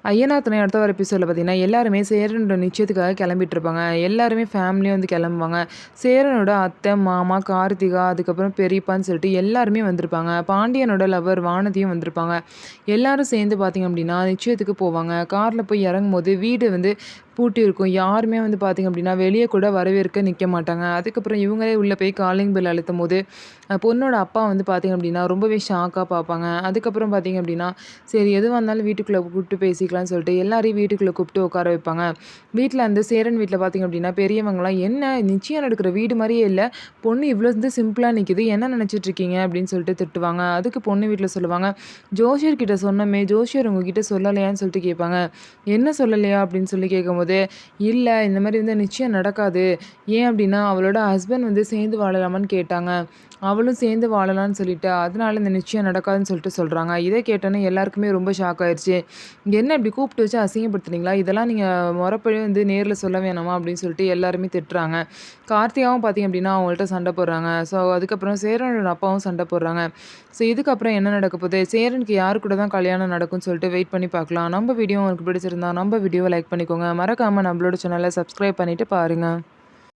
ஐயனார் துணை அடுத்த வர எபிசோடில் பார்த்தீங்கன்னா, எல்லாருமே சேரனோட நிச்சயத்துக்காக கிளம்பிட்டு இருப்பாங்க. எல்லாருமே ஃபேமிலியா வந்து கிளம்புவாங்க. சேரனோட அத்தை, மாமா, கார்த்திகா, அதுக்கப்புறம் பெரியப்பான்னு சொல்லிட்டு எல்லாருமே வந்திருப்பாங்க. பாண்டியனோட லவர் வானதியும் வந்திருப்பாங்க. எல்லாரும் சேர்ந்து பார்த்தீங்க அப்படின்னா, நிச்சயத்துக்கு போவாங்க. கார்ல போய் இறங்கும்போது வீடு வந்து பூட்டி இருக்கும். யாருமே வந்து பார்த்தீங்க அப்படின்னா, வெளிய கூட வரவேற்க நிக்க மாட்டாங்க. அதுக்கப்புறம் இவங்களே உள்ள போய் காலிங் பெல் அழுத்தும்போது, பொண்ணோட அப்பா வந்து பார்த்தீங்க அப்படின்னா, ரொம்பவே ஷாக்கா பார்ப்பாங்க. அதுக்கப்புறம் பார்த்தீங்க அப்படின்னா, சரி எதுவா இருந்தாலும் வீட்டுக்குள்ள கூப்பிட்டு பேசிக்கலாம்னு சொல்லிட்டு எல்லாரையும் வீட்டுக்குள்ள கூப்பிட்டு உட்கார வைப்பாங்க. வீட்ல அந்த சேரன் வீட்ல பார்த்தீங்க அப்படின்னா, பெரியவங்கலாம் "என்ன நிச்சயம் நடக்கிற வீடு மாரியே இல்ல. பொண்ணு இவ்ளோ வந்து சிம்பிளா நிக்குது. என்ன நினைச்சிட்டு இருக்கீங்க?" அப்படின்னு சொல்லிட்டு திட்டுவாங்க. அதுக்கு பொண்ணு வீட்ல சொல்லுவாங்க, "ஜோசியர் கிட்ட சொன்னோமே, ஜோசியர் உங்ககிட்ட சொல்லலையான்னு?" சொல்லிட்டு கேட்பாங்க. "என்ன சொல்லலையா?" அப்படின்னு சொல்லி கேட்கும்போது, "இல்ல இந்த மாரி வந்து நிச்சயம் நடக்காது. ஏன் அப்படின்னா, அவளோட ஹஸ்பண்ட் வந்து சேர்ந்து வாழலாமான்னு கேட்டாங்க. அவளும் சேர்ந்து வாழலாம்னு சொல்லிட்டா. அதனால இந்த நிச்சயம் நடக்காதுன்னு சொல்லிட்டு சொல்றாங்க." இத கேட்டோனே எல்லாருக்குமே ரொம்ப ஷாக் ஆயிருச்சு. "என்ன இப்படி கூப்பிட்டு வச்சு அசிங்கப்படுத்துனீங்களா? இதெல்லாம் நீங்க மொறப்படி வந்து நேர்ல சொல்ல வேணாமா?" அப்படின்னு சொல்லிட்டு எல்லாருமே திட்டுறாங்க. கார்த்திகாவும் பார்த்தீங்க அப்படின்னா, அவங்கள்ட்ட சண்டை போடுறாங்க. ஸோ அதுக்கப்புறம் சேரனோட அப்பாவும் சண்டை போடுறாங்க. ஸோ இதுக்கப்புறம் என்ன நடக்க போது? சேரனுக்கு யாரு கூட தான் கல்யாணம் நடக்கும்னு சொல்லிட்டு வெயிட் பண்ணி பார்க்கலாம். நம்ம வீடியோ உங்களுக்கு பிடிச்சிருந்தா நம்ம வீடியோவ லைக் பண்ணிக்கோங்க. மறக்காம நம்மளோட சேனல சப்ஸ்கிரைப் பண்ணிட்டு பாருங்க.